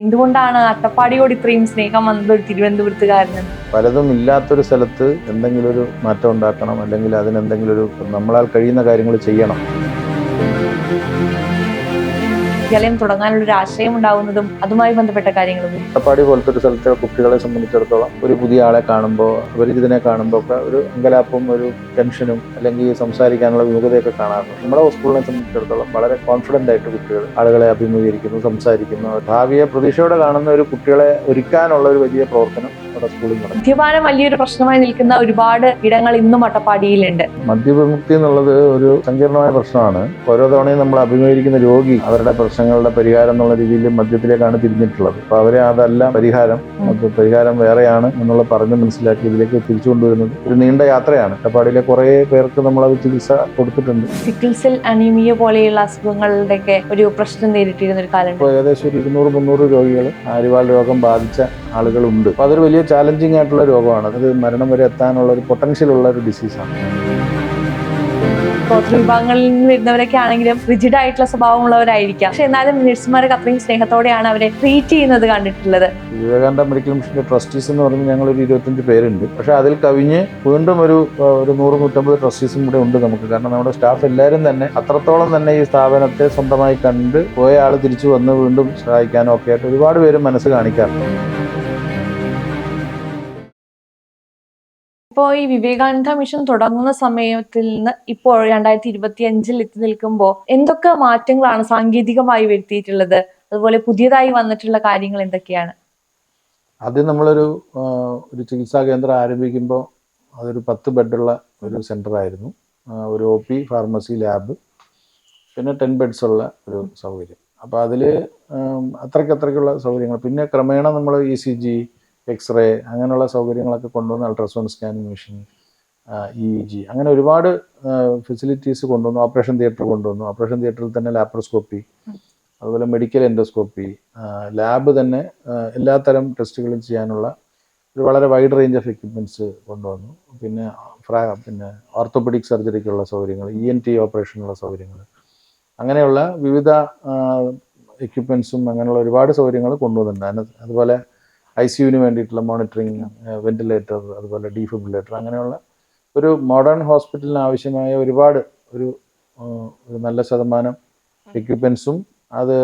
എന്തുകൊണ്ടാണ് അട്ടപ്പാടിയോട് ഇത്രയും സ്നേഹം വന്നത് ഒരു തിരുവനന്തപുരത്തുകാരന്? പലതും ഇല്ലാത്തൊരു സ്ഥലത്ത് എന്തെങ്കിലും ഒരു മാറ്റം ഉണ്ടാക്കണം, അല്ലെങ്കിൽ അതിനെന്തെങ്കിലും ഒരു നമ്മളാൽ കഴിയുന്ന കാര്യങ്ങൾ ചെയ്യണം. വിദ്യാലയം തുടങ്ങാനുള്ള ഒരു ആശയം ഉണ്ടാവുന്നതും അതുമായി ബന്ധപ്പെട്ട കാര്യങ്ങളും. അട്ടപ്പാടി പോലത്തെ ഒരു സ്ഥലത്തെ കുട്ടികളെ സംബന്ധിച്ചിടത്തോളം ഒരു പുതിയ ആളെ കാണുമ്പോൾ ഇതിനെ കാണുമ്പോൾ ഒക്കെ ഒരു അങ്കലാപ്പും ഒരു ടെൻഷനും അല്ലെങ്കിൽ സംസാരിക്കാനുള്ള വിമുഖതയൊക്കെ കാണാറുണ്ട്. നമ്മുടെ സ്കൂളിനെ സംബന്ധിച്ചിടത്തോളം വളരെ കോൺഫിഡന്റ് ആയിട്ട് കുട്ടികൾ ആളുകളെ അഭിമുഖീകരിക്കുന്നു, സംസാരിക്കുന്നു. ഭാവിയെ പ്രതീക്ഷയോടെ കാണുന്ന ഒരു കുട്ടികളെ ഒരുക്കാനുള്ള ഒരു വലിയ പ്രവർത്തനം നമ്മുടെ സ്കൂളിൽ നടക്കും. മദ്യപാനം വലിയൊരു പ്രശ്നമായി നിൽക്കുന്ന ഒരുപാട് ഇടങ്ങൾ ഇന്നും അട്ടപ്പാടിയിലുണ്ട്. മദ്യവിമുക്തി എന്നുള്ളത് ഒരു സങ്കീർണമായ പ്രശ്നമാണ്. ഓരോ തവണയും നമ്മൾ അഭിമുഖീകരിക്കുന്ന രോഗി അവരുടെ പ്രശ്നങ്ങളുടെ പരിഹാരം എന്നുള്ള രീതിയിൽ മദ്യത്തിലേക്കാണ് തിരിഞ്ഞിട്ടുള്ളത്. അപ്പൊ അവരെ അതല്ല പരിഹാരം, പരിഹാരം വേറെയാണ് എന്നുള്ള പറഞ്ഞ് മനസ്സിലാക്കി ഇതിലേക്ക് തിരിച്ചു കൊണ്ടുവരുന്നത് ഒരു നീണ്ട യാത്രയാണ്. അട്ടപ്പാടിയിലെ കുറെ പേർക്ക് നമ്മൾ അത് ചികിത്സ കൊടുത്തിട്ടുണ്ട്. സിക്കിൾ സെൽ അനീമിയ പോലെയുള്ള അസുഖങ്ങളുടെയൊക്കെ ഒരു പ്രശ്നം നേരിട്ടിരുന്ന ഒരു കാലം. ഇപ്പോൾ ഏകദേശം ഒരു 200-300 രോഗികൾ ആര്യവാൾ രോഗം ബാധിച്ച ആളുകളുണ്ട്. അപ്പൊ അതൊരു വലിയ ചാലഞ്ചിങ് ആയിട്ടുള്ള രോഗമാണ്. അത് മരണം വരെ എത്താനുള്ള ഒരു പൊട്ടൻഷ്യൽ ഉള്ള ഒരു ഡിസീസാണ്. ഗോത്ര വിഭാഗങ്ങളിൽ നിന്ന് വരുന്നവരൊക്കെ ആണെങ്കിലും റിജിഡ് ആയിട്ടുള്ള സ്വഭാവമുള്ളവരായിരിക്കാം. പക്ഷെ എന്നാലും നഴ്സുമാരൊക്കെ അത്രയും സ്നേഹത്തോടെയാണ് അവരെ ട്രീറ്റ് ചെയ്യുന്നത് കണ്ടിട്ടുള്ളത്. വിവേകാനന്ദ മെഡിക്കൽ മിഷന്റെ ട്രസ്റ്റീസ് എന്ന് പറഞ്ഞ് ഞങ്ങളൊരു 25 പേരുണ്ട്. പക്ഷെ അതിൽ കവിഞ്ഞ് വീണ്ടും ഒരു 100-150 ട്രസ്റ്റീസും കൂടെ ഉണ്ട് നമുക്ക്. കാരണം നമ്മുടെ സ്റ്റാഫ് എല്ലാവരും തന്നെ അത്രത്തോളം തന്നെ ഈ സ്ഥാപനത്തെ സ്വന്തമായി കണ്ട് പോയ ആൾ തിരിച്ചു വന്ന് വീണ്ടും സഹായിക്കാനും ഒക്കെ ആയിട്ട് ഒരുപാട് പേര് മനസ്സ് കാണിക്കാറുണ്ട്. ഇപ്പോൾ ഈ വിവേകാനന്ദ മിഷൻ തുടങ്ങുന്ന സമയത്തിൽ നിന്ന് ഇപ്പോൾ 2025 എത്തി നിൽക്കുമ്പോൾ എന്തൊക്കെ മാറ്റങ്ങളാണ് സാങ്കേതികമായി വരുത്തിയിട്ടുള്ളത്? അതുപോലെ പുതിയതായി വന്നിട്ടുള്ള കാര്യങ്ങൾ എന്തൊക്കെയാണ്? ആദ്യം നമ്മളൊരു ചികിത്സാ കേന്ദ്രം ആരംഭിക്കുമ്പോൾ അതൊരു 10 ബെഡുള്ള ഒരു സെൻ്റർ ആയിരുന്നു. ഒരു OP, ഫാർമസി, ലാബ്, പിന്നെ 10 ബെഡ്സ് ഉള്ള ഒരു സൗകര്യം. അപ്പോൾ അതിൽ അത്രയ്ക്കുള്ള സൗകര്യങ്ങൾ. പിന്നെ ക്രമേണ നമ്മൾ ECG, എക്സ്റേ അങ്ങനെയുള്ള സൗകര്യങ്ങളൊക്കെ കൊണ്ടുവന്ന്, അൾട്രാസൗണ്ട് സ്കാനിങ് മെഷീൻ, EEG അങ്ങനെ ഒരുപാട് ഫെസിലിറ്റീസ് കൊണ്ടുവന്നു. ഓപ്പറേഷൻ തിയേറ്റർ കൊണ്ടുവന്നു. ഓപ്പറേഷൻ തിയേറ്ററിൽ തന്നെ ലാപ്രോസ്കോപ്പി, അതുപോലെ മെഡിക്കൽ എൻഡോസ്കോപ്പി, ലാബ് തന്നെ എല്ലാത്തരം ടെസ്റ്റുകളും ചെയ്യാനുള്ള ഒരു വളരെ വൈഡ് റേഞ്ച് ഓഫ് എക്യുപ്മെൻറ്റ്സ് കൊണ്ടുവന്നു. പിന്നെ ഓർത്തോപെഡിക് സർജറിക്കുള്ള സൗകര്യങ്ങൾ, ENT ഓപ്പറേഷനുള്ള സൗകര്യങ്ങൾ, അങ്ങനെയുള്ള വിവിധ എക്യുപ്മെൻറ്റ്സും അങ്ങനെയുള്ള ഒരുപാട് സൗകര്യങ്ങൾ കൊണ്ടുവന്നിട്ടുണ്ട്. അതുപോലെ ICUവിന് വേണ്ടിയിട്ടുള്ള മോണിറ്ററിങ്, വെന്റിലേറ്റർ, അതുപോലെ ഡീഫിബ്രിലേറ്റർ, അങ്ങനെയുള്ള ഒരു മോഡേൺ ഹോസ്പിറ്റലിന് ആവശ്യമായ ഒരുപാട് ഒരു നല്ല ശതമാനം എക്യുപ്മെൻറ്റ്സും അത്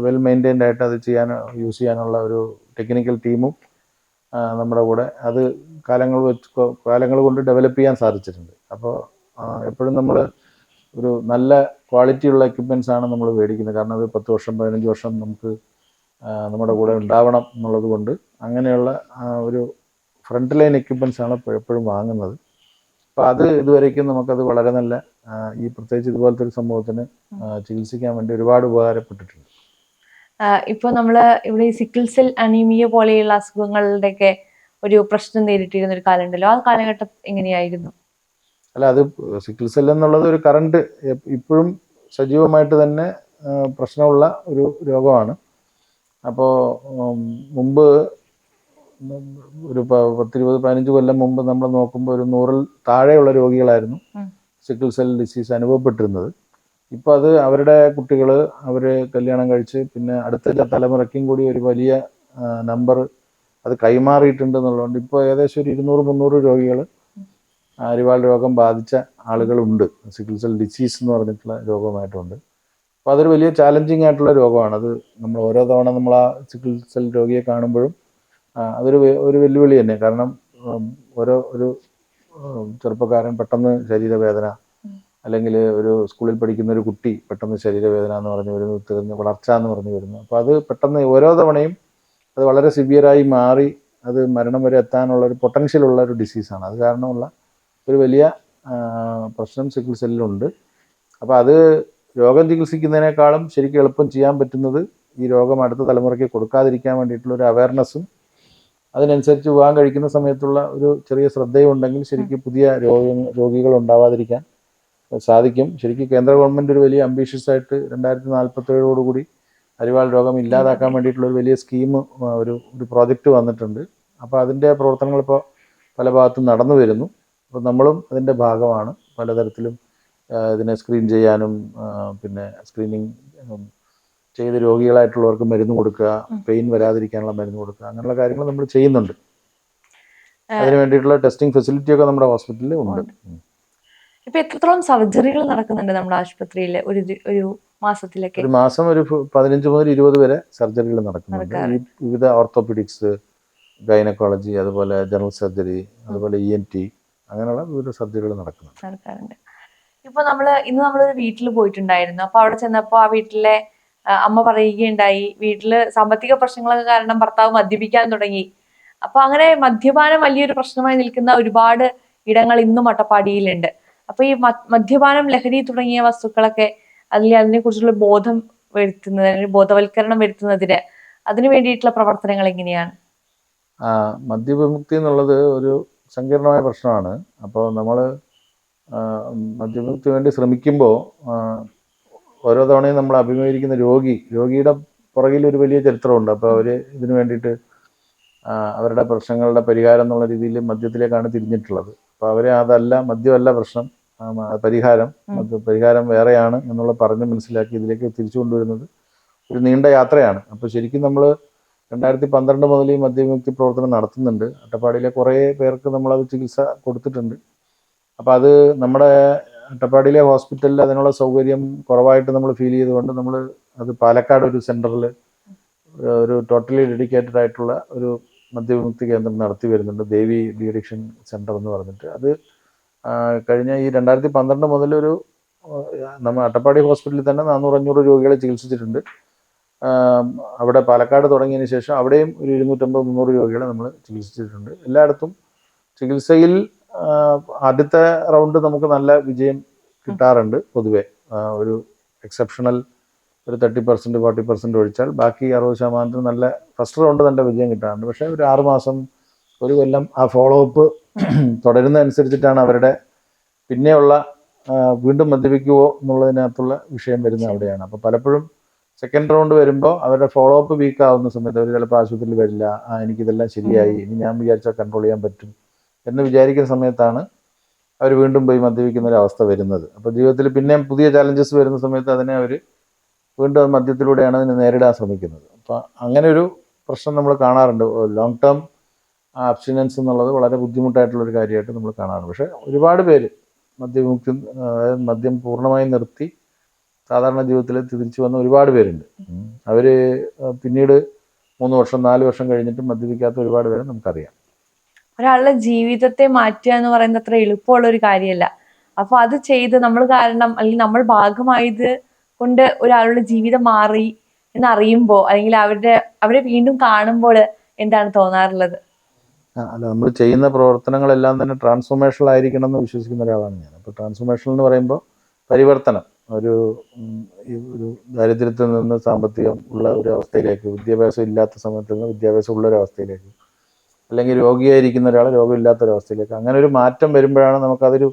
വെൽ മെയിൻറ്റൈൻഡ് ആയിട്ട് അത് യൂസ് ചെയ്യാനുള്ള ഒരു ടെക്നിക്കൽ ടീമും നമ്മുടെ കൂടെ അത് കാലങ്ങൾ കൊണ്ട് ഡെവലപ്പ് ചെയ്യാൻ സാധിച്ചിട്ടുണ്ട്. അപ്പോൾ എപ്പോഴും നമ്മൾ ഒരു നല്ല ക്വാളിറ്റിയുള്ള എക്യുപ്മെൻറ്റ്സ് ആണ് നമ്മൾ മേടിക്കുന്നത്. കാരണം അത് 10 വർഷം 15 വർഷം നമുക്ക് നമ്മുടെ കൂടെ ഉണ്ടാവണം എന്നുള്ളത് കൊണ്ട് അങ്ങനെയുള്ള ഒരു ഫ്രണ്ട് ലൈൻ എക്യുപ്മെൻറ്റ്സ് ആണ് എപ്പോഴും വാങ്ങുന്നത്. അപ്പോൾ അത് ഇതുവരേക്കും നമുക്കത് വളരെ നല്ല ഈ പ്രത്യേകിച്ച് ഇതുപോലത്തെ ഒരു സംഭവത്തിന് ചികിത്സിക്കാൻ വേണ്ടി ഒരുപാട് ഉപകാരപ്പെട്ടിട്ടുണ്ട്. ഇപ്പോൾ നമ്മൾ ഇവിടെ ഈ സിക്കിൾ സെൽ അനീമിയ പോലെയുള്ള അസുഖങ്ങളുടെയൊക്കെ ഒരു പ്രശ്നം നേരിട്ടിരുന്ന ഒരു കാലം ഉണ്ടല്ലോ, ആ കാലഘട്ടം എങ്ങനെയായിരുന്നു? അല്ല, അത് സിക്കിൾ സെൽ എന്നുള്ളത് ഒരു കറണ്ട് ഇപ്പോഴും സജീവമായിട്ട് തന്നെ പ്രശ്നമുള്ള ഒരു രോഗമാണ്. അപ്പോൾ മുമ്പ് ഒരു 10-20-15 കൊല്ലം മുമ്പ് നമ്മൾ നോക്കുമ്പോൾ ഒരു 100-ൽ താഴെയുള്ള രോഗികളായിരുന്നു സിക്കിൾ സെൽ ഡിസീസ് അനുഭവപ്പെട്ടിരുന്നത്. ഇപ്പോൾ അത് അവരുടെ കുട്ടികൾ അവർ കല്യാണം കഴിച്ച് പിന്നെ അടുത്ത തലമുറയ്ക്കും കൂടി ഒരു വലിയ നമ്പർ അത് കൈമാറിയിട്ടുണ്ട് എന്നുള്ളതുകൊണ്ട് ഇപ്പോൾ ഏകദേശം ഒരു 200-300 രോഗികൾ ആര്യവാൾ രോഗം ബാധിച്ച ആളുകളുണ്ട്. സിക്കിൾ സെൽ ഡിസീസ് എന്ന് പറഞ്ഞിട്ടുള്ള രോഗമായിട്ടുണ്ട്. അപ്പോൾ അതൊരു വലിയ ചാലഞ്ചിങ് ആയിട്ടുള്ള രോഗമാണ്. അത് നമ്മൾ ഓരോ തവണ നമ്മൾ ആ സിക്കിൾ സെൽ രോഗിയെ കാണുമ്പോഴും അതൊരു വെല്ലുവിളി തന്നെ. കാരണം ഒരു ചെറുപ്പക്കാരൻ പെട്ടെന്ന് ശരീരവേദന, അല്ലെങ്കിൽ ഒരു സ്കൂളിൽ പഠിക്കുന്ന ഒരു കുട്ടി പെട്ടെന്ന് ശരീരവേദന എന്ന് പറഞ്ഞു വരുന്നു, തീർന്ന് വളർച്ച എന്ന് പറഞ്ഞു വരുന്നു. അപ്പോൾ അത് പെട്ടെന്ന് ഓരോ തവണയും അത് വളരെ സിവിയറായി മാറി അത് മരണം വരെ എത്താനുള്ള ഒരു പൊട്ടൻഷ്യലുള്ള ഒരു ഡിസീസാണ്. അത് കാരണമുള്ള ഒരു വലിയ പ്രശ്നം സിക്കിൾ സെല്ലിലുണ്ട്. അപ്പോൾ അത് രോഗം ചികിത്സിക്കുന്നതിനേക്കാളും ശരിക്കും എളുപ്പം ചെയ്യാൻ പറ്റുന്നത് ഈ രോഗം അടുത്ത തലമുറയ്ക്ക് കൊടുക്കാതിരിക്കാൻ വേണ്ടിയിട്ടുള്ള ഒരു അവയർനെസ്സും അതിനനുസരിച്ച് വിവാഹം കഴിക്കുന്ന സമയത്തുള്ള ഒരു ചെറിയ ശ്രദ്ധയും ഉണ്ടെങ്കിൽ ശരിക്കും പുതിയ രോഗികൾ ഉണ്ടാവാതിരിക്കാൻ സാധിക്കും. ശരിക്കും കേന്ദ്ര ഗവൺമെൻറ് ഒരു വലിയ അംബീഷ്യസ് ആയിട്ട് 2047 അരിവാൾ രോഗം ഇല്ലാതാക്കാൻ വേണ്ടിയിട്ടുള്ള ഒരു വലിയ സ്കീം, ഒരു പ്രോജക്റ്റ് വന്നിട്ടുണ്ട്. അപ്പോൾ അതിൻ്റെ പ്രവർത്തനങ്ങൾ ഇപ്പോൾ പല ഭാഗത്തും നടന്നു വരുന്നു. അപ്പോൾ നമ്മളും അതിൻ്റെ ഭാഗമാണ്. പലതരത്തിലും ഇതിനെ സ്ക്രീൻ ചെയ്യാനും പിന്നെ സ്ക്രീനിങ് ചെയ്ത് രോഗികളായിട്ടുള്ളവർക്ക് മരുന്ന് കൊടുക്കുക, പെയിൻ വരാതിരിക്കാനുള്ള മരുന്ന് കൊടുക്കുക, അങ്ങനെയുള്ള കാര്യങ്ങൾ നമ്മൾ ചെയ്യുന്നുണ്ട്. അതിന് വേണ്ടിയിട്ടുള്ള ടെസ്റ്റിംഗ് ഫെസിലിറ്റി ഒക്കെ നമ്മുടെ ഹോസ്പിറ്റലിൽ ഉണ്ട്. ഇപ്പൊ എത്രത്തോളം സർജറികൾ നടക്കുന്നുണ്ട് നമ്മുടെ ആശുപത്രിയിൽ ഒരു മാസത്തിലൊക്കെ? ഒരു മാസം ഒരു 15 മുതൽ 20 വരെ സർജറികൾ നടക്കുന്നുണ്ട്. ഈ വിവിധ ഓർത്തോപീഡിക്സ്, ഗൈനക്കോളജി, അതുപോലെ ജനറൽ സർജറി, അതുപോലെ ENT, അങ്ങനെയുള്ള വിവിധ സർജറികൾ നടക്കുന്നുണ്ട്. ഇപ്പൊ ഇന്ന് നമ്മളൊരു വീട്ടിൽ പോയിട്ടുണ്ടായിരുന്നു. അപ്പൊ അവിടെ ചെന്നപ്പോ ആ വീട്ടിലെ അമ്മ പറയുകയുണ്ടായി, വീട്ടില് സാമ്പത്തിക പ്രശ്നങ്ങളൊക്കെ കാരണം ഭർത്താവ് മദ്യപിക്കാൻ തുടങ്ങി. അപ്പൊ അങ്ങനെ മദ്യപാനം വലിയൊരു പ്രശ്നമായി നിൽക്കുന്ന ഒരുപാട് ഇടങ്ങൾ ഇന്നും അട്ടപ്പാടിയിലുണ്ട്. അപ്പൊ ഈ മദ്യപാനം, ലഹരി തുടങ്ങിയ വസ്തുക്കളൊക്കെ അതിനെ കുറിച്ചുള്ള ബോധം വരുത്തുന്നതിന്, ബോധവൽക്കരണം വരുത്തുന്നതിന് അതിനു വേണ്ടിയിട്ടുള്ള പ്രവർത്തനങ്ങൾ എങ്ങനെയാണ്? മദ്യവിമുക്തി എന്നുള്ളത് ഒരു സങ്കീർണമായ പ്രശ്നമാണ്. അപ്പോൾ നമ്മൾ മദ്യവിമുക്തി വേണ്ടി ശ്രമിക്കുമ്പോൾ ഓരോ തവണയും നമ്മൾ അഭിമുഖീകരിക്കുന്ന രോഗിയുടെ പുറകിൽ ഒരു വലിയ ചരിത്രമുണ്ട്. അപ്പോൾ അവർ ഇതിനു വേണ്ടിയിട്ട് അവരുടെ പ്രശ്നങ്ങളുടെ പരിഹാരം എന്നുള്ള രീതിയിൽ മദ്യത്തിലേക്കാണ് തിരിഞ്ഞിട്ടുള്ളത്. അപ്പോൾ അവരെ അതല്ല, മദ്യമല്ല പ്രശ്നം, പരിഹാരം വേറെയാണ് എന്നുള്ള പറഞ്ഞ് മനസ്സിലാക്കി ഇതിലേക്ക് തിരിച്ചു കൊണ്ടുവരുന്നത് ഒരു നീണ്ട യാത്രയാണ്. അപ്പോൾ ശരിക്കും നമ്മൾ 2012 മുതൽ ഈ മദ്യവിമുക്തി പ്രവർത്തനം നടത്തുന്നുണ്ട്. അട്ടപ്പാടിയിലെ കുറേ പേർക്ക് നമ്മളത് ചികിത്സ കൊടുത്തിട്ടുണ്ട്. അപ്പോൾ അത് നമ്മുടെ അട്ടപ്പാടിയിലെ ഹോസ്പിറ്റലിൽ അതിനുള്ള സൗകര്യം കുറവായിട്ട് നമ്മൾ ഫീൽ ചെയ്തുകൊണ്ട് നമ്മൾ അത് പാലക്കാട് ഒരു സെൻറ്ററിൽ ഒരു ടോട്ടലി ഡെഡിക്കേറ്റഡ് ആയിട്ടുള്ള ഒരു മദ്യവിമുക്തി കേന്ദ്രം നടത്തി വരുന്നുണ്ട്, ദേവി ഡി അഡിക്ഷൻ സെൻറ്റർ എന്ന് പറഞ്ഞിട്ട്. അത് കഴിഞ്ഞ ഈ 2012 മുതൽ നമ്മൾ അട്ടപ്പാടി ഹോസ്പിറ്റലിൽ തന്നെ 400-500 രോഗികളെ ചികിത്സിച്ചിട്ടുണ്ട്. അവിടെ പാലക്കാട് തുടങ്ങിയതിന് ശേഷം അവിടെയും ഒരു 250-300 രോഗികളെ നമ്മൾ ചികിത്സിച്ചിട്ടുണ്ട്. എല്ലായിടത്തും ചികിത്സയിൽ ആദ്യത്തെ റൗണ്ട് നമുക്ക് നല്ല വിജയം കിട്ടാറുണ്ട്. പൊതുവെ ഒരു എക്സെപ്ഷണൽ ഒരു 30% 40% ഒഴിച്ചാൽ ബാക്കി 60% നല്ല ഫസ്റ്റ് റൗണ്ട് നല്ല വിജയം കിട്ടാറുണ്ട്. പക്ഷേ ഒരു 6 മാസം, ഒരു കൊല്ലം ആ ഫോളോ അപ്പ് തുടരുന്നതനുസരിച്ചിട്ടാണ് അവരുടെ പിന്നെയുള്ള വീണ്ടും മദ്യപിക്കുമോ എന്നുള്ളതിനകത്തുള്ള വിഷയം വരുന്നത് അവിടെയാണ്. അപ്പോൾ പലപ്പോഴും സെക്കൻഡ് റൗണ്ട് വരുമ്പോൾ അവരുടെ ഫോളോ അപ്പ് വീക്ക് ആവുന്ന സമയത്ത് അവർ ചിലപ്പോൾ ആശുപത്രിയിൽ വരില്ല. എനിക്കിതെല്ലാം ശരിയായി, ഇനി ഞാൻ വിചാരിച്ചാൽ കൺട്രോൾ ചെയ്യാൻ പറ്റും എന്ന് വിചാരിക്കുന്ന സമയത്താണ് അവർ വീണ്ടും പോയി മദ്യപിക്കുന്ന ഒരു അവസ്ഥ വരുന്നത്. അപ്പോൾ ജീവിതത്തിൽ പിന്നെയും പുതിയ ചാലഞ്ചസ് വരുന്ന സമയത്ത് അതിനെ അവർ വീണ്ടും മദ്യത്തിലൂടെയാണ് അതിനെ നേരിടാൻ ശ്രമിക്കുന്നത്. അപ്പോൾ അങ്ങനെ ഒരു പ്രശ്നം നമ്മൾ കാണാറുണ്ട്. ലോങ് ടേം അബ്സ്റ്റിനൻസ് എന്നുള്ളത് വളരെ ബുദ്ധിമുട്ടായിട്ടുള്ളൊരു കാര്യമായിട്ട് നമ്മൾ കാണാറുണ്ട്. പക്ഷേ ഒരുപാട് പേര് മദ്യവിമുക്തി, അതായത് മദ്യം പൂർണ്ണമായി നിർത്തി സാധാരണ ജീവിതത്തിൽ തിരിച്ചു വന്ന ഒരുപാട് പേരുണ്ട്. അവർ പിന്നീട് 3 വർഷം 4 വർഷം കഴിഞ്ഞിട്ട് മദ്യപിക്കാത്ത ഒരുപാട് പേരെ നമുക്കറിയാം. ഒരാളുടെ ജീവിതത്തെ മാറ്റുക എന്ന് പറയുന്നത് അത്ര എളുപ്പമുള്ള ഒരു കാര്യമല്ല. അപ്പൊ അത് ചെയ്ത് നമ്മൾ കാരണം, അല്ലെങ്കിൽ നമ്മൾ ഭാഗമായത് കൊണ്ട് ഒരാളുടെ ജീവിതം മാറി എന്നറിയുമ്പോൾ, അല്ലെങ്കിൽ അവരെ വീണ്ടും കാണുമ്പോൾ എന്താണ് തോന്നാറുള്ളത്? അല്ല, നമ്മൾ ചെയ്യുന്ന പ്രവർത്തനങ്ങളെല്ലാം തന്നെ ട്രാൻസ്ഫോർമേഷണൽ ആയിരിക്കണം എന്ന് വിശ്വസിക്കുന്ന ഒരാളാണ് ഞാൻ. അപ്പോൾ ട്രാൻസ്ഫോർമേഷണൽ എന്ന് പറയുമ്പോൾ പരിവർത്തനം, ഒരു ദാരിദ്ര്യത്തിൽ നിന്ന് സാമ്പത്തികം ഉള്ള ഒരു അവസ്ഥയിലേക്ക്, വിദ്യാഭ്യാസം ഇല്ലാത്ത സമയത്ത് നിന്ന് വിദ്യാഭ്യാസം ഉള്ള ഒരു അവസ്ഥയിലേക്ക്, അല്ലെങ്കിൽ രോഗിയായിരിക്കുന്ന ഒരാൾ രോഗമില്ലാത്തൊരവസ്ഥയിലേക്ക്, അങ്ങനെ ഒരു മാറ്റം വരുമ്പോഴാണ് നമുക്കതൊരു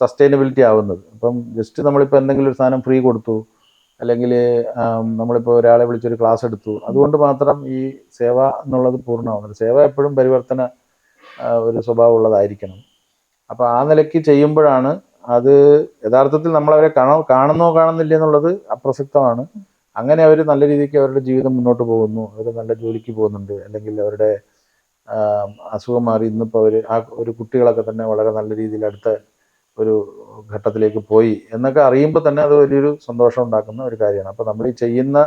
സസ്റ്റൈനബിലിറ്റി ആവുന്നത്. അപ്പം ജസ്റ്റ് നമ്മളിപ്പോൾ എന്തെങ്കിലും ഒരു സാധനം ഫ്രീ കൊടുത്തു, അല്ലെങ്കിൽ നമ്മളിപ്പോൾ ഒരാളെ വിളിച്ചൊരു ക്ലാസ് എടുത്തു, അതുകൊണ്ട് മാത്രം ഈ സേവ എന്നുള്ളത് പൂർണ്ണമാവുന്നില്ല. സേവ എപ്പോഴും പരിവർത്തന ഒരു സ്വഭാവമുള്ളതായിരിക്കണം. അപ്പോൾ ആ നിലയ്ക്ക് ചെയ്യുമ്പോഴാണ് അത് യഥാർത്ഥത്തിൽ നമ്മളവരെ കാണുന്നോ കാണുന്നില്ല എന്നുള്ളത് അപ്രസക്തമാണ്. അങ്ങനെ അവർ നല്ല രീതിക്ക് അവരുടെ ജീവിതം മുന്നോട്ട് പോകുന്നു, അവർ നല്ല ജോലിക്ക് പോകുന്നുണ്ട്, അല്ലെങ്കിൽ അവരുടെ അസുഖം മാറി ഇന്നിപ്പോൾ അവർ ഒരു കുട്ടികളൊക്കെ തന്നെ വളരെ നല്ല രീതിയിൽ അടുത്ത ഒരു ഘട്ടത്തിലേക്ക് പോയി എന്നൊക്കെ അറിയുമ്പോൾ തന്നെ അത് വലിയൊരു സന്തോഷം ഉണ്ടാക്കുന്ന ഒരു കാര്യമാണ്. അപ്പോൾ നമ്മൾ ഈ ചെയ്യുന്ന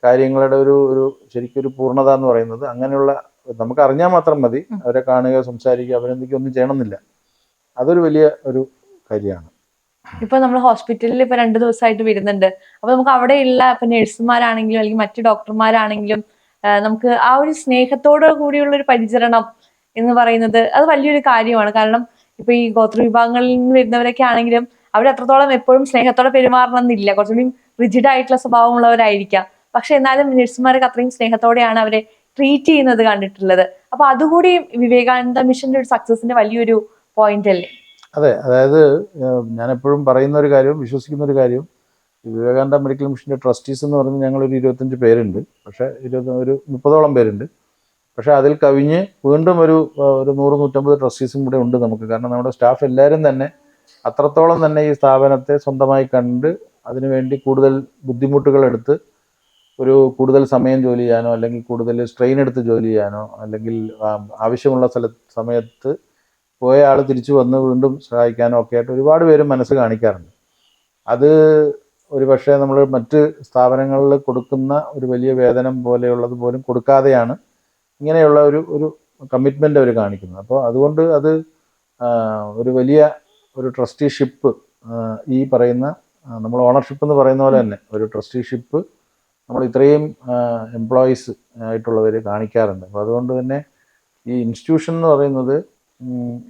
കാര്യങ്ങളുടെ ഒരു ശരിക്കും ഒരു പൂർണ്ണത എന്ന് പറയുന്നത് അങ്ങനെയുള്ള, നമുക്ക് അറിഞ്ഞാൽ മാത്രം മതി, അവരെ കാണുക, സംസാരിക്കുക, അഭിനന്ദിക്കുക ഒന്നും ചെയ്യണമെന്നില്ല. അതൊരു വലിയ ഒരു കാര്യമാണ്. ഇപ്പൊ നമ്മൾ ഹോസ്പിറ്റലിൽ ഇപ്പൊ 2 ദിവസമായിട്ട് വരുന്നുണ്ട്. അപ്പൊ നമുക്ക് അവിടെയുള്ള ഇപ്പൊ നഴ്സുമാരാണെങ്കിലും അല്ലെങ്കിൽ മറ്റു ഡോക്ടർമാരാണെങ്കിലും നമുക്ക് ആ ഒരു സ്നേഹത്തോടു കൂടിയുള്ള ഒരു പരിചരണം എന്ന് പറയുന്നത് അത് വലിയൊരു കാര്യമാണ്. കാരണം ഇപ്പൊ ഈ ഗോത്ര വിഭാഗങ്ങളിൽ നിന്ന് വരുന്നവരൊക്കെ ആണെങ്കിലും അവർ അത്രത്തോളം എപ്പോഴും സ്നേഹത്തോടെ പെരുമാറണം എന്നില്ല, കുറച്ചുകൂടി റിജിഡ് ആയിട്ടുള്ള സ്വഭാവമുള്ളവരായിരിക്കാം. പക്ഷെ എന്നാലും നഴ്സുമാരൊക്കെ അത്രയും സ്നേഹത്തോടെയാണ് അവരെ ട്രീറ്റ് ചെയ്യുന്നത് കണ്ടിട്ടുള്ളത്. അപ്പൊ അതുകൂടി വിവേകാനന്ദ മിഷന്റെ ഒരു സക്സസിന്റെ വലിയൊരു പോയിന്റ് അല്ലേ? അതെ, അതായത് ഞാൻ എപ്പോഴും പറയുന്ന ഒരു കാര്യവും വിശ്വസിക്കുന്ന ഒരു കാര്യവും, വിവേകാനന്ദ മെഡിക്കൽ മിഷൻ്റെ ട്രസ്റ്റീസ് എന്ന് പറഞ്ഞ് ഞങ്ങളൊരു 25 പേരുണ്ട്. പക്ഷേ ഒരു 30ഓളം പേരുണ്ട്. പക്ഷേ അതിൽ കവിഞ്ഞ് വീണ്ടും ഒരു 100-150 ട്രസ്റ്റീസും കൂടെ ഉണ്ട് നമുക്ക്. കാരണം നമ്മുടെ സ്റ്റാഫ് എല്ലാവരും തന്നെ അത്രത്തോളം തന്നെ ഈ സ്ഥാപനത്തെ സ്വന്തമായി കണ്ട് അതിനുവേണ്ടി കൂടുതൽ ബുദ്ധിമുട്ടുകൾ എടുത്ത് ഒരു കൂടുതൽ സമയം ജോലി ചെയ്യാനോ അല്ലെങ്കിൽ കൂടുതൽ സ്ട്രെയിൻ എടുത്ത് ജോലി ചെയ്യാനോ അല്ലെങ്കിൽ ആവശ്യമുള്ള സമയത്ത് പോയ ആൾ തിരിച്ചു വന്ന് വീണ്ടും സഹായിക്കാനോ ഒക്കെ ആയിട്ട് ഒരുപാട് പേര് മനസ്സ് കാണിക്കാറുണ്ട്. അത് ഒരു പക്ഷേ നമ്മൾ മറ്റ് സ്ഥാപനങ്ങളിൽ കൊടുക്കുന്ന ഒരു വലിയ വേതനം പോലെയുള്ളത് പോലും കൊടുക്കാതെയാണ് ഇങ്ങനെയുള്ള ഒരു കമ്മിറ്റ്മെൻ്റ് അവർ കാണിക്കുന്നത്. അപ്പോൾ അതുകൊണ്ട് അത് ഒരു വലിയ ഒരു ട്രസ്റ്റിഷിപ്പ്, ഈ പറയുന്ന നമ്മൾ ഓണർഷിപ്പ് എന്ന് പറയുന്ന പോലെ തന്നെ ഒരു ട്രസ്റ്റിഷിപ്പ് നമ്മൾ ഇത്രയും എംപ്ലോയീസ് ആയിട്ടുള്ളവർ കാണിക്കാറുണ്ട്. അപ്പോൾ അതുകൊണ്ട് തന്നെ ഈ ഇൻസ്റ്റിറ്റ്യൂഷൻ എന്ന് പറയുന്നത്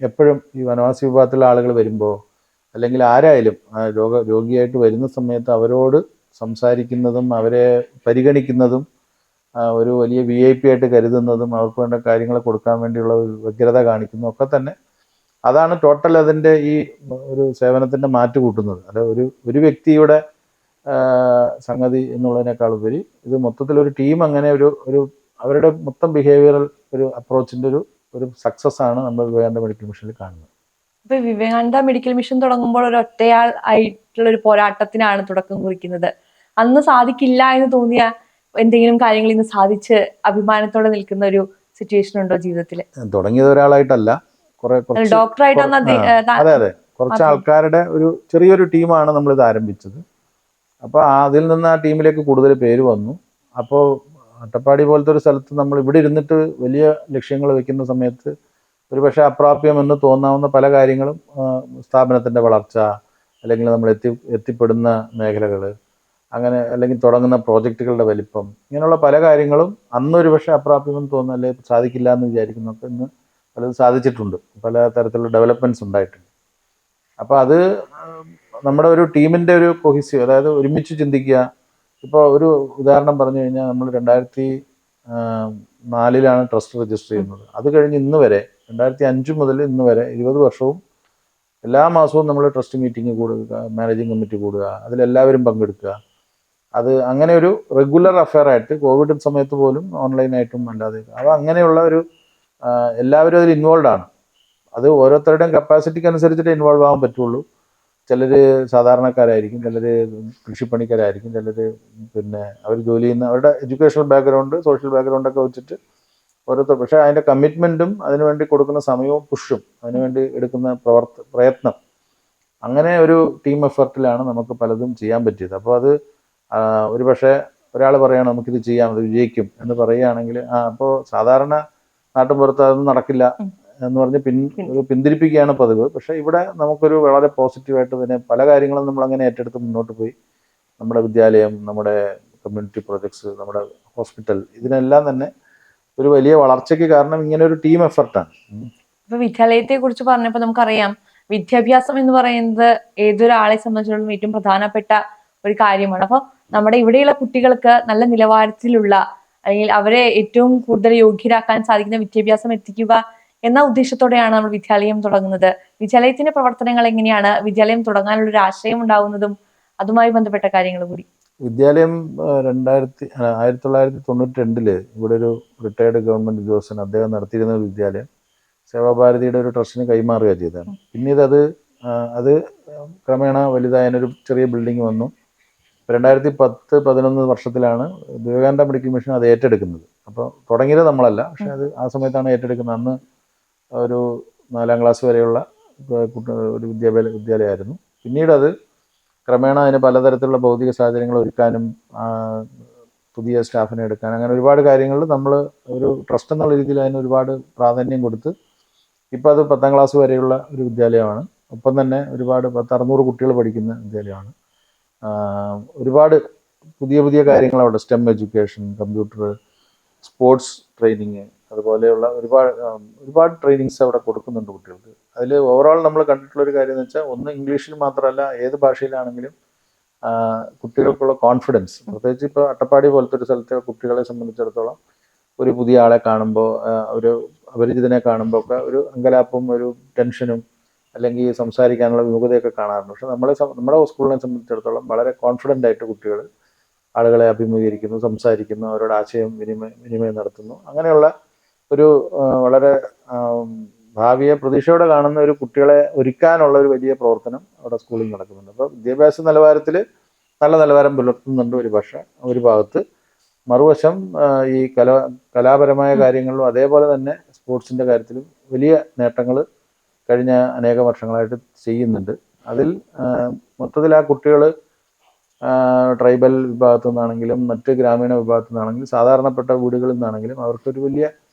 എപ്പോഴും ഈ വനവാസി വിഭാഗത്തിലുള്ള ആളുകൾ വരുമ്പോൾ അല്ലെങ്കിൽ ആരായാലും രോഗിയായിട്ട് വരുന്ന സമയത്ത് അവരോട് സംസാരിക്കുന്നതും അവരെ പരിഗണിക്കുന്നതും ഒരു വലിയ VIP ആയിട്ട് കരുതുന്നതും അവർക്ക് വേണ്ട കാര്യങ്ങൾ കൊടുക്കാൻ വേണ്ടിയുള്ള ഒരു വ്യഗ്രത കാണിക്കുന്നതും ഒക്കെ തന്നെ അതാണ് ടോട്ടൽ അതിൻ്റെ ഈ ഒരു സേവനത്തിൻ്റെ മാറ്റ് കൂട്ടുന്നത്. അത് ഒരു വ്യക്തിയുടെ സംഗതി എന്നുള്ളതിനേക്കാൾ ഉപരി ഇത് മൊത്തത്തിലൊരു ടീം അങ്ങനെ ഒരു അവരുടെ മൊത്തം ബിഹേവിയറൽ ഒരു അപ്രോച്ചിൻ്റെ ഒരു സക്സസ് ആണ് നമ്മൾ വിവേകാനന്ദ മെഡിക്കൽ മിഷനിൽ കാണുന്നത്. ഇപ്പൊ വിവേകാനന്ദ മെഡിക്കൽ മിഷൻ തുടങ്ങുമ്പോൾ ഒരു ഒറ്റയാൾ ആയിട്ടുള്ള ഒരു പോരാട്ടത്തിനാണ് തുടക്കം കുറിക്കുന്നത്. അന്ന് സാധിക്കില്ല എന്ന് തോന്നിയ എന്തെങ്കിലും കാര്യങ്ങൾ ഇന്ന് സാധിച്ച് അഭിമാനത്തോടെ നിൽക്കുന്ന ഒരു സിറ്റുവേഷൻ ഉണ്ടോ ജീവിതത്തിൽ? തുടങ്ങിയത് ഒരാളായിട്ടല്ല, ഡോക്ടറായിട്ടാണ്. അതെ, കുറച്ച് ആൾക്കാരുടെ ഒരു ചെറിയൊരു ടീമാണ് നമ്മളിത് ആരംഭിച്ചത്. അപ്പോൾ അതിൽ നിന്ന് ആ ടീമിലേക്ക് കൂടുതൽ പേര് വന്നു. അപ്പോൾ അട്ടപ്പാടി പോലത്തെ ഒരു സ്ഥലത്ത് നമ്മൾ ഇവിടെ ഇരുന്നിട്ട് വലിയ ലക്ഷ്യങ്ങൾ വെക്കുന്ന സമയത്ത് ഒരു പക്ഷേ അപ്രാപ്യമെന്ന് തോന്നാവുന്ന പല കാര്യങ്ങളും, സ്ഥാപനത്തിൻ്റെ വളർച്ച അല്ലെങ്കിൽ നമ്മൾ എത്തിപ്പെടുന്ന മേഖലകൾ, അങ്ങനെ അല്ലെങ്കിൽ തുടങ്ങുന്ന പ്രോജക്റ്റുകളുടെ വലിപ്പം, ഇങ്ങനെയുള്ള പല കാര്യങ്ങളും അന്നൊരു പക്ഷേ അപ്രാപ്യമെന്ന് തോന്നുന്ന അല്ലെങ്കിൽ സാധിക്കില്ല എന്ന് വിചാരിക്കുന്നൊക്കെ ഇന്ന് പലത് സാധിച്ചിട്ടുണ്ട്. പല തരത്തിലുള്ള ഡെവലപ്മെൻറ്റ്സ് ഉണ്ടായിട്ടുണ്ട്. അപ്പോൾ അത് നമ്മുടെ ഒരു ടീമിൻ്റെ ഒരു കൊഹീസീവ്, അതായത് ഒരുമിച്ച് ചിന്തിക്കുക. ഇപ്പോൾ ഒരു ഉദാഹരണം പറഞ്ഞു കഴിഞ്ഞാൽ നമ്മൾ 2004 ട്രസ്റ്റ് രജിസ്റ്റർ ചെയ്യുന്നത്. അത് കഴിഞ്ഞ് ഇന്ന് വരെ 2005 മുതൽ ഇന്ന് വരെ 20 വർഷവും എല്ലാ മാസവും നമ്മൾ ട്രസ്റ്റ് മീറ്റിംഗ് കൂടുക, മാനേജിങ് കമ്മിറ്റി കൂടുക, അതിലെല്ലാവരും പങ്കെടുക്കുക. അത് അങ്ങനെ ഒരു റെഗുലർ അഫെയർ ആയിട്ട് കോവിഡ് സമയത്ത് പോലും ഓൺലൈനായിട്ടും അല്ലാതെ അപ്പോൾ അങ്ങനെയുള്ള ഒരു എല്ലാവരും അതിൽ ഇൻവോൾവ് ആണ്. അത് ഓരോരുത്തരുടെയും കപ്പാസിറ്റിക്ക് അനുസരിച്ചിട്ട് ഇൻവോൾവ് ആകാൻ പറ്റുള്ളൂ. ചിലർ സാധാരണക്കാരായിരിക്കും, ചിലർ കൃഷിപ്പണിക്കാരായിരിക്കും, ചിലർ പിന്നെ അവർ ജോലി ചെയ്യുന്ന അവരുടെ എഡ്യൂക്കേഷണൽ ബാക്ക്ഗ്രൗണ്ട്, സോഷ്യൽ ബാക്ക്ഗ്രൗണ്ടൊക്കെ വെച്ചിട്ട് ഓരോരുത്തർ. പക്ഷേ അതിൻ്റെ കമ്മിറ്റ്മെൻറ്റും അതിനുവേണ്ടി കൊടുക്കുന്ന സമയവും പുഷും അതിനുവേണ്ടി എടുക്കുന്ന പ്രയത്നം, അങ്ങനെ ഒരു ടീം എഫർട്ടിലാണ് നമുക്ക് പലതും ചെയ്യാൻ പറ്റിയത്. അപ്പോൾ അത് ഒരു പക്ഷേ ഒരാൾ പറയുകയാണ് നമുക്കിത് ചെയ്യാം, അത് വിജയിക്കും എന്ന് പറയുകയാണെങ്കിൽ അപ്പോൾ സാധാരണ നാട്ടിൻപുറത്ത് അതൊന്നും നടക്കില്ല എന്ന് പറഞ്ഞ് പിന്തിരിപ്പിക്കുകയാണ് പതിവ്. പക്ഷേ ഇവിടെ നമുക്കൊരു വളരെ പോസിറ്റീവായിട്ട് തന്നെ പല കാര്യങ്ങളും നമ്മൾ അങ്ങനെ ഏറ്റെടുത്ത് മുന്നോട്ട് പോയി. നമ്മുടെ വിദ്യാലയം, നമ്മുടെ കമ്മ്യൂണിറ്റി പ്രൊജക്ട്സ്, നമ്മുടെ ഹോസ്പിറ്റൽ, ഇതിനെല്ലാം തന്നെ ഒരു വലിയ വളർച്ചയ്ക്ക് കാരണം ഇങ്ങനെ ഒരു ടീം എഫർട്ടാണ്. ഇപ്പൊ വിദ്യാലയത്തെ കുറിച്ച് പറഞ്ഞപ്പോൾ നമുക്കറിയാം, വിദ്യാഭ്യാസം എന്ന് പറയുന്നത് ഏതൊരാളെ സംബന്ധിച്ചിടത്തോളം ഏറ്റവും പ്രധാനപ്പെട്ട ഒരു കാര്യമാണ്. അപ്പോൾ നമ്മുടെ ഇവിടെയുള്ള കുട്ടികൾക്ക് നല്ല നിലവാരത്തിലുള്ള അല്ലെങ്കിൽ അവരെ ഏറ്റവും കൂടുതൽ യോഗ്യരാക്കാൻ സാധിക്കുന്ന വിദ്യാഭ്യാസം എത്തിക്കുക എന്ന ഉദ്ദേശത്തോടെയാണ് നമ്മൾ വിദ്യാലയം തുടങ്ങുന്നത്. വിദ്യാലയത്തിന്റെ പ്രവർത്തനങ്ങൾ എങ്ങനെയാണ്? വിദ്യാലയം തുടങ്ങാനുള്ള ഒരു ആശയം ഉണ്ടാവുന്നതും അതുമായി ബന്ധപ്പെട്ട കാര്യങ്ങൾ കൂടി. വിദ്യാലയം 1992 ഇവിടെ ഒരു റിട്ടയർഡ് ഗവൺമെൻറ് ഉദ്യോഗസ്ഥൻ അദ്ദേഹം നടത്തിയിരുന്ന ഒരു വിദ്യാലയം സേവാഭാരതിയുടെ ഒരു ട്രസ്റ്റിന് കൈമാറുക ചെയ്തതാണ്. പിന്നീട് അത് ക്രമേണ വലുതായതിനൊരു ചെറിയ ബിൽഡിംഗ് വന്നു. 2010-11 വർഷത്തിലാണ് വിവേകാനന്ദ മെഡിക്കൽ മിഷൻ അത് ഏറ്റെടുക്കുന്നത്. അപ്പോൾ തുടങ്ങിയത് നമ്മളല്ല, പക്ഷെ അത് ആ സമയത്താണ് ഏറ്റെടുക്കുന്നത്. അന്ന് ഒരു 4ാം ക്ലാസ് വരെയുള്ള ഒരു വിദ്യാലയമായിരുന്നു. പിന്നീട് അത് ക്രമേണ അതിന് പലതരത്തിലുള്ള ഭൗതിക സാഹചര്യങ്ങൾ ഒരുക്കാനും പുതിയ സ്റ്റാഫിനെ എടുക്കാൻ, അങ്ങനെ ഒരുപാട് കാര്യങ്ങളിൽ നമ്മൾ ഒരു ട്രസ്റ്റ് എന്നുള്ള രീതിയിൽ അതിന് ഒരുപാട് പ്രാധാന്യം കൊടുത്ത് ഇപ്പോൾ അത് 10ാം ക്ലാസ് വരെയുള്ള ഒരു വിദ്യാലയമാണ്. ഒപ്പം തന്നെ ഒരുപാട് 600 കുട്ടികൾ പഠിക്കുന്ന വിദ്യാലയമാണ്. ഒരുപാട് പുതിയ കാര്യങ്ങൾ അവിടെ, stem education, computer, sports training, അതുപോലെയുള്ള ഒരുപാട് ട്രെയിനിങ്സ് അവിടെ കൊടുക്കുന്നുണ്ട് കുട്ടികൾക്ക്. അതിൽ ഓവറോൾ നമ്മൾ കണ്ടിട്ടുള്ളൊരു കാര്യം എന്ന് വെച്ചാൽ, ഒന്ന് ഇംഗ്ലീഷിൽ മാത്രമല്ല ഏത് ഭാഷയിലാണെങ്കിലും കുട്ടികൾക്കുള്ള കോൺഫിഡൻസ്, പ്രത്യേകിച്ച് ഇപ്പോൾ അട്ടപ്പാടി പോലത്തെ ഒരു സ്ഥലത്തെ കുട്ടികളെ സംബന്ധിച്ചിടത്തോളം ഒരു പുതിയ ആളെ കാണുമ്പോൾ, ഒരു അപരിചിതനെ കാണുമ്പോൾ ഒക്കെ ഒരു അങ്കലാപ്പും ഒരു ടെൻഷനും അല്ലെങ്കിൽ സംസാരിക്കാനുള്ള വിമുഖതയൊക്കെ കാണാറുണ്ട്. പക്ഷെ നമ്മുടെ സ്കൂളിനെ സംബന്ധിച്ചിടത്തോളം വളരെ കോൺഫിഡൻ്റ് ആയിട്ട് കുട്ടികൾ ആളുകളെ അഭിമുഖീകരിക്കുന്നു, സംസാരിക്കുന്നു, അവരോട് ആശയം വിനിമയം നടത്തുന്നു. അങ്ങനെയുള്ള ഒരു വളരെ ഭാവിയെ പ്രതീക്ഷയോടെ കാണുന്ന ഒരു കുട്ടികളെ ഒരുക്കാനുള്ള ഒരു വലിയ പ്രവർത്തനം അവിടെ സ്കൂളിൽ നടക്കുന്നുണ്ട്. അപ്പോൾ വിദ്യാഭ്യാസ നിലവാരത്തിൽ നല്ല നിലവാരം പുലർത്തുന്നുണ്ട് ഒരു ഭാഗത്ത്. മറുവശം ഈ കലാപരമായ കാര്യങ്ങളിലും അതേപോലെ തന്നെ സ്പോർട്സിൻ്റെ കാര്യത്തിലും വലിയ നേട്ടങ്ങൾ കഴിഞ്ഞ അനേക വർഷങ്ങളായിട്ട് ചെയ്യുന്നുണ്ട്. അതിൽ മൊത്തത്തിൽ ആ കുട്ടികൾ ട്രൈബൽ വിഭാഗത്തു നിന്നാണെങ്കിലും മറ്റ് ഗ്രാമീണ വിഭാഗത്തു നിന്നാണെങ്കിലും സാധാരണപ്പെട്ട വീടുകളിൽ നിന്നാണെങ്കിലും അവർക്കൊരു വലിയ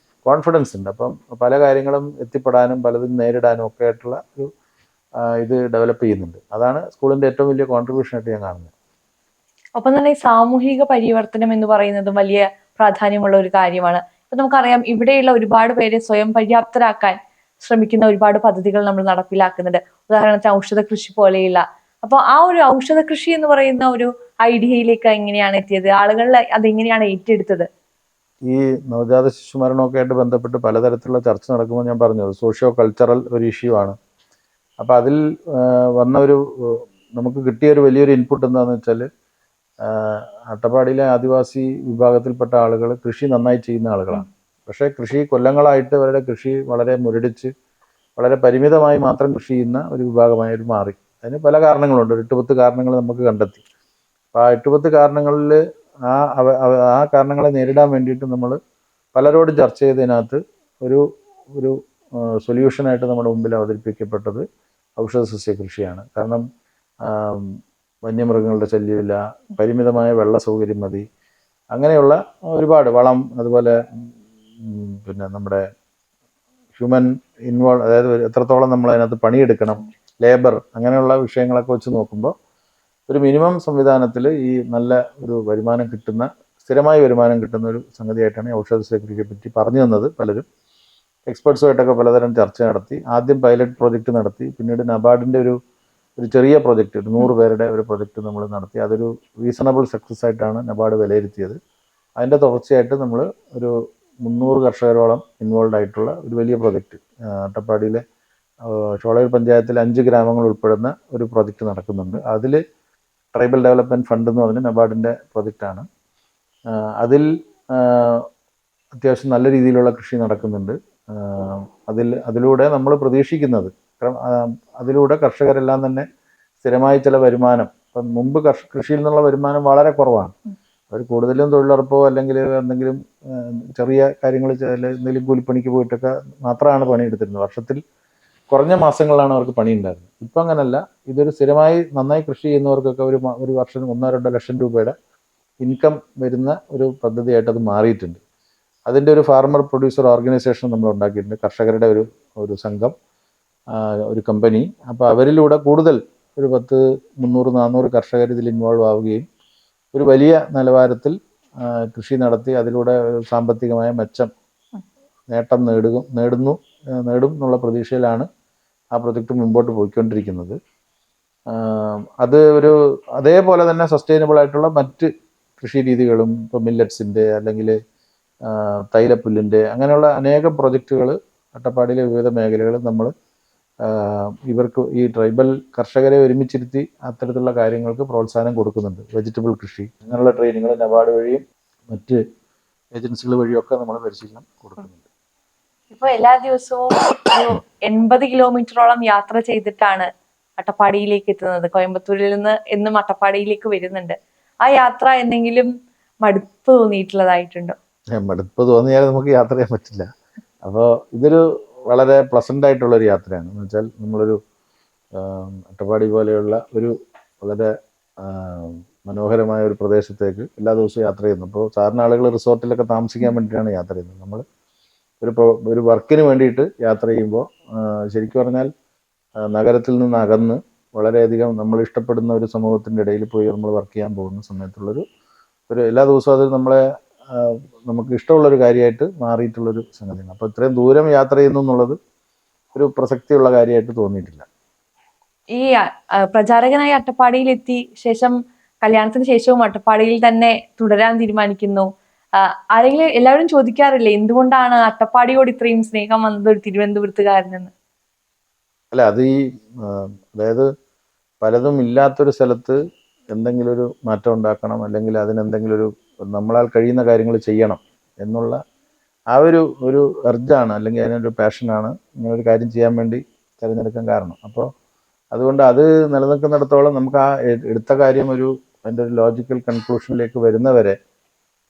കോൺഫിഡൻസ് ഉണ്ട്. അപ്പം പല കാര്യങ്ങളും എത്തിപ്പെടാനും പലതും നേരിടാനും ഒക്കെ ആയിട്ടുള്ള ഒരു ഇത് ഡെവലപ്പ് ചെയ്യുന്നുണ്ട്. അതാണ് സ്കൂളിൻ്റെ ഏറ്റവും വലിയ കോൺട്രിബ്യൂഷൻ ആയിട്ട് ഞാൻ കാണുന്നത്. ഒപ്പം തന്നെ ഈ സാമൂഹിക പരിവർത്തനം എന്ന് പറയുന്നതും വലിയ പ്രാധാന്യമുള്ള ഒരു കാര്യമാണ്. ഇപ്പൊ നമുക്കറിയാം, ഇവിടെയുള്ള ഒരുപാട് പേരെ സ്വയം പര്യാപ്തരാക്കാൻ ശ്രമിക്കുന്ന ഒരുപാട് പദ്ധതികൾ നമ്മൾ നടപ്പിലാക്കുന്നുണ്ട്. ഉദാഹരണത്തിന് ഔഷധ കൃഷി പോലെയുള്ള. അപ്പോൾ ആ ഒരു ഔഷധ കൃഷി എന്ന് പറയുന്ന ഒരു ഐഡിയയിലേക്ക് എങ്ങനെയാണ് എത്തിയത്? ആളുകൾ അതെങ്ങനെയാണ് ഏറ്റെടുത്തത്? ഈ നവജാത ശിശു മരണമൊക്കെ ആയിട്ട് ബന്ധപ്പെട്ട് പലതരത്തിലുള്ള ചർച്ച നടക്കുമ്പോൾ ഞാൻ പറഞ്ഞു സോഷ്യോ കൾച്ചറൽ ഒരു ഇഷ്യൂ ആണ്. അപ്പോൾ അതിൽ വന്ന ഒരു നമുക്ക് കിട്ടിയ ഒരു വലിയൊരു ഇൻപുട്ട് എന്താണെന്ന് വെച്ചാൽ, അട്ടപ്പാടിയിലെ ആദിവാസി വിഭാഗത്തിൽപ്പെട്ട ആളുകൾ കൃഷി നന്നായി ചെയ്യുന്ന ആളുകളാണ്. പക്ഷേ കൃഷി കൊല്ലങ്ങളായിട്ട് അവരുടെ കൃഷി വളരെ മുരടിച്ച് വളരെ പരിമിതമായി മാത്രം കൃഷി ചെയ്യുന്ന ഒരു വിഭാഗമായിട്ട് മാറി. അതിന് പല കാരണങ്ങളുണ്ട്. ഒരു 8-10 കാരണങ്ങൾ നമുക്ക് കണ്ടെത്തി. അപ്പോൾ ആ 8-10 കാരണങ്ങളിൽ ആ കാരണങ്ങളെ നേരിടാൻ വേണ്ടിയിട്ട് നമ്മൾ പലരോടും ചർച്ച ചെയ്തതിനകത്ത് ഒരു ഒരു സൊല്യൂഷനായിട്ട് നമ്മുടെ മുമ്പിൽ അവതരിപ്പിക്കപ്പെട്ടത് ഔഷധ സസ്യ കൃഷിയാണ്. കാരണം വന്യമൃഗങ്ങളുടെ ശല്യമില്ല, പരിമിതമായ വെള്ള സൗകര്യം മതി, അങ്ങനെയുള്ള ഒരുപാട് വളം, അതുപോലെ പിന്നെ നമ്മുടെ ഹ്യൂമൻ അതായത് എത്രത്തോളം നമ്മൾ അതിനകത്ത് പണിയെടുക്കണം, ലേബർ, അങ്ങനെയുള്ള വിഷയങ്ങളൊക്കെ വെച്ച് നോക്കുമ്പോൾ ഒരു മിനിമം സംവിധാനത്തിൽ ഈ നല്ല ഒരു വരുമാനം കിട്ടുന്ന, സ്ഥിരമായി വരുമാനം കിട്ടുന്ന ഒരു സംഗതിയായിട്ടാണ് ഔഷധ സസ്യ കൃഷിയെ പറ്റി പറഞ്ഞു തന്നത്. പലരും എക്സ്പെർട്സുമായിട്ടൊക്കെ പലതരം ചർച്ച നടത്തി. ആദ്യം പൈലറ്റ് പ്രോജക്റ്റ് നടത്തി, പിന്നീട് നബാർഡിൻ്റെ ഒരു ചെറിയ പ്രോജക്റ്റ്, 100 പേരുടെ ഒരു പ്രോജക്റ്റ് നമ്മൾ നടത്തി. അതൊരു റീസണബിൾ സക്സസ് ആയിട്ടാണ് നബാർഡ് വിലയിരുത്തിയത്. അതിൻ്റെ തുടർച്ചയായിട്ട് നമ്മൾ ഒരു 300 കർഷകരോളം ഇൻവോൾവ് ആയിട്ടുള്ള ഒരു വലിയ പ്രോജക്റ്റ് അട്ടപ്പാടിയിലെ ഷോളയൂർ പഞ്ചായത്തിലെ 5 ഗ്രാമങ്ങൾ ഉൾപ്പെടുന്ന ഒരു പ്രോജക്റ്റ് നടക്കുന്നുണ്ട്. അതിൽ ട്രൈബൽ ഡെവലപ്മെൻറ്റ് ഫണ്ട് എന്ന് പറഞ്ഞ നബാർഡിൻ്റെ പ്രോജക്റ്റാണ്. അതിൽ അത്യാവശ്യം നല്ല രീതിയിലുള്ള കൃഷി നടക്കുന്നുണ്ട്. അതിലൂടെ നമ്മൾ പ്രതീക്ഷിക്കുന്നത്, അതിലൂടെ കർഷകരെല്ലാം തന്നെ സ്ഥിരമായി ചില വരുമാനം, ഇപ്പം മുമ്പ് കൃഷിയിൽ നിന്നുള്ള വരുമാനം വളരെ കുറവാണ്. അവർ കൂടുതലും തൊഴിലുറപ്പോ അല്ലെങ്കിൽ എന്തെങ്കിലും ചെറിയ കാര്യങ്ങൾ, എന്തെങ്കിലും കൂലിപ്പണിക്ക് പോയിട്ടൊക്കെ മാത്രമാണ് പണിയെടുത്തിരുന്നത്. വർഷത്തിൽ കുറഞ്ഞ മാസങ്ങളിലാണ് അവർക്ക് പണി ഉണ്ടായിരുന്നത്. ഇപ്പം അങ്ങനല്ല. ഇതൊരു സ്ഥിരമായി നന്നായി കൃഷി ചെയ്യുന്നവർക്കൊക്കെ ഒരു വർഷം 1-2 ലക്ഷം രൂപയുടെ ഇൻകം വരുന്ന ഒരു പദ്ധതിയായിട്ട് അത് മാറിയിട്ടുണ്ട്. അതിൻ്റെ ഒരു ഫാർമർ പ്രൊഡ്യൂസർ ഓർഗനൈസേഷൻ നമ്മൾ ഉണ്ടാക്കിയിട്ടുണ്ട്, കർഷകരുടെ ഒരു സംഘം, ഒരു കമ്പനി. അപ്പോൾ അവരിലൂടെ കൂടുതൽ ഒരു 300-400 കർഷകർ ഇതിൽ ഇൻവോൾവ് ആവുകയും ഒരു വലിയ നിലവാരത്തിൽ കൃഷി നടത്തി അതിലൂടെ സാമ്പത്തികമായ നേട്ടം നേടും എന്നുള്ള പ്രതീക്ഷയിലാണ് ആ പ്രൊജക്റ്റ് മുമ്പോട്ട് പോയിക്കൊണ്ടിരിക്കുന്നത്. അത് അതേപോലെ തന്നെ സസ്റ്റൈനബിൾ ആയിട്ടുള്ള മറ്റ് കൃഷി രീതികളും, ഇപ്പോൾ മില്ലറ്റ്സിൻ്റെ അല്ലെങ്കിൽ തൈലപ്പുല്ലിൻ്റെ, അങ്ങനെയുള്ള അനേകം പ്രൊജക്റ്റുകൾ അട്ടപ്പാടിയിലെ വിവിധ മേഖലകളിൽ നമ്മൾ ഇവർക്ക് ഈ ട്രൈബൽ കർഷകരെ ഒരുമിച്ചിരുത്തി അത്തരത്തിലുള്ള കാര്യങ്ങൾക്ക് പ്രോത്സാഹനം കൊടുക്കുന്നുണ്ട്. വെജിറ്റബിൾ കൃഷി, അങ്ങനെയുള്ള ട്രെയിനിങ്ങൾ നബാർഡ് വഴിയും മറ്റ് ഏജൻസികൾ വഴിയൊക്കെ നമ്മൾ പരിശീലനം കൊടുക്കുന്നുണ്ട്. ഇപ്പോൾ എല്ലാ ദിവസവും ഒരു 80 കിലോമീറ്ററോളം യാത്ര ചെയ്തിട്ടാണ് അട്ടപ്പാടിയിലേക്ക് എത്തുന്നത്. കോയമ്പത്തൂരിൽ നിന്ന് എന്നും അട്ടപ്പാടിയിലേക്ക് വരുന്നുണ്ട്. ആ യാത്ര എന്തെങ്കിലും മടുപ്പ് തോന്നിയിട്ടുള്ളതായിട്ടുണ്ടോ? മടുപ്പ് തോന്നിയാൽ നമുക്ക് യാത്ര ചെയ്യാൻ പറ്റില്ല. അപ്പോൾ ഇതൊരു വളരെ പ്ലസൻ്റ് ആയിട്ടുള്ളൊരു യാത്രയാണ്. എന്ന് വെച്ചാൽ നമ്മളൊരു അട്ടപ്പാടി പോലെയുള്ള ഒരു വളരെ മനോഹരമായ ഒരു പ്രദേശത്തേക്ക് എല്ലാ ദിവസവും യാത്ര ചെയ്യുന്നു. അപ്പോൾ സാധാരണ ആളുകൾ റിസോർട്ടിലൊക്കെ താമസിക്കാൻ വേണ്ടിയിട്ടാണ് യാത്ര ചെയ്യുന്നത്. നമ്മൾ ഒരു വർക്കിന് വേണ്ടിയിട്ട് യാത്ര ചെയ്യുമ്പോൾ ശരിക്കും പറഞ്ഞാൽ നഗരത്തിൽ നിന്ന് അകന്ന് വളരെയധികം നമ്മൾ ഇഷ്ടപ്പെടുന്ന ഒരു സമൂഹത്തിൻ്റെ ഇടയിൽ പോയി നമ്മൾ വർക്ക് ചെയ്യാൻ പോകുന്ന സമയത്തുള്ളൊരു എല്ലാ ദിവസവും അത് നമുക്ക് ഇഷ്ടമുള്ളൊരു കാര്യമായിട്ട് മാറിയിട്ടുള്ളൊരു സംഗതിയാണ്. അപ്പോൾ ഇത്രയും ദൂരം യാത്ര ചെയ്യുന്നു എന്നുള്ളത് ഒരു പ്രസക്തിയുള്ള കാര്യമായിട്ട് തോന്നിയിട്ടില്ല. ഈ പ്രചാരകനായി അട്ടപ്പാടിയിൽ എത്തി ശേഷം, കല്യാണത്തിന് ശേഷവും അട്ടപ്പാടിയിൽ തന്നെ തുടരാൻ തീരുമാനിക്കുന്നു. ആരെങ്കിലും എല്ലാവരും ചോദിക്കാറില്ലേ എന്തുകൊണ്ടാണ് അട്ടപ്പാടിയോട് ഇത്രയും സ്നേഹം വന്നത് ഒരു തിരുവനന്തപുരത്തുകാരനെന്ന്? അല്ല, അത് അതായത് പലതും ഇല്ലാത്തൊരു സ്ഥലത്ത് എന്തെങ്കിലും ഒരു മാറ്റം ഉണ്ടാക്കണം, അല്ലെങ്കിൽ അതിനെന്തെങ്കിലും നമ്മളാൽ കഴിയുന്ന കാര്യങ്ങൾ ചെയ്യണം എന്നുള്ള ആ ഒരു എർജാണ്, അല്ലെങ്കിൽ അതിനൊരു പാഷനാണ് ഇങ്ങനൊരു കാര്യം ചെയ്യാൻ വേണ്ടി തിരഞ്ഞെടുക്കാൻ കാരണം. അപ്പോൾ അതുകൊണ്ട് അത് നിലനിൽക്കുന്നിടത്തോളം നമുക്ക് ആ എടുത്ത കാര്യം അതിൻ്റെ ഒരു ലോജിക്കൽ കൺക്ലൂഷനിലേക്ക് വരുന്നവരെ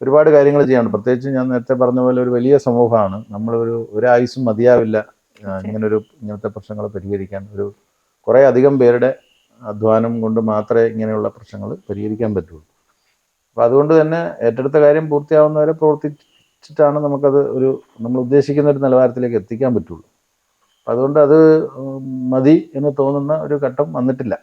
ഒരുപാട് കാര്യങ്ങൾ ചെയ്യാനുണ്ട്. പ്രത്യേകിച്ച് ഞാൻ നേരത്തെ പറഞ്ഞ പോലെ ഒരു വലിയ സമൂഹമാണ്. ഒരു ആയുസ്സും മതിയാവില്ല ഇങ്ങനത്തെ പ്രശ്നങ്ങൾ പരിഹരിക്കാൻ. കുറേ അധികം പേരുടെ അധ്വാനം കൊണ്ട് മാത്രമേ ഇങ്ങനെയുള്ള പ്രശ്നങ്ങൾ പരിഹരിക്കാൻ പറ്റുള്ളൂ. അപ്പോൾ അതുകൊണ്ട് തന്നെ ഏറ്റെടുത്ത കാര്യം പൂർത്തിയാവുന്നവരെ പ്രവർത്തിച്ചിട്ടാണ് നമുക്കത് നമ്മൾ ഉദ്ദേശിക്കുന്ന ഒരു നിലവാരത്തിലേക്ക് എത്തിക്കാൻ പറ്റുള്ളൂ. അതുകൊണ്ട് അത് മതി എന്ന് തോന്നുന്ന ഒരു ഘട്ടം വന്നിട്ടില്ല.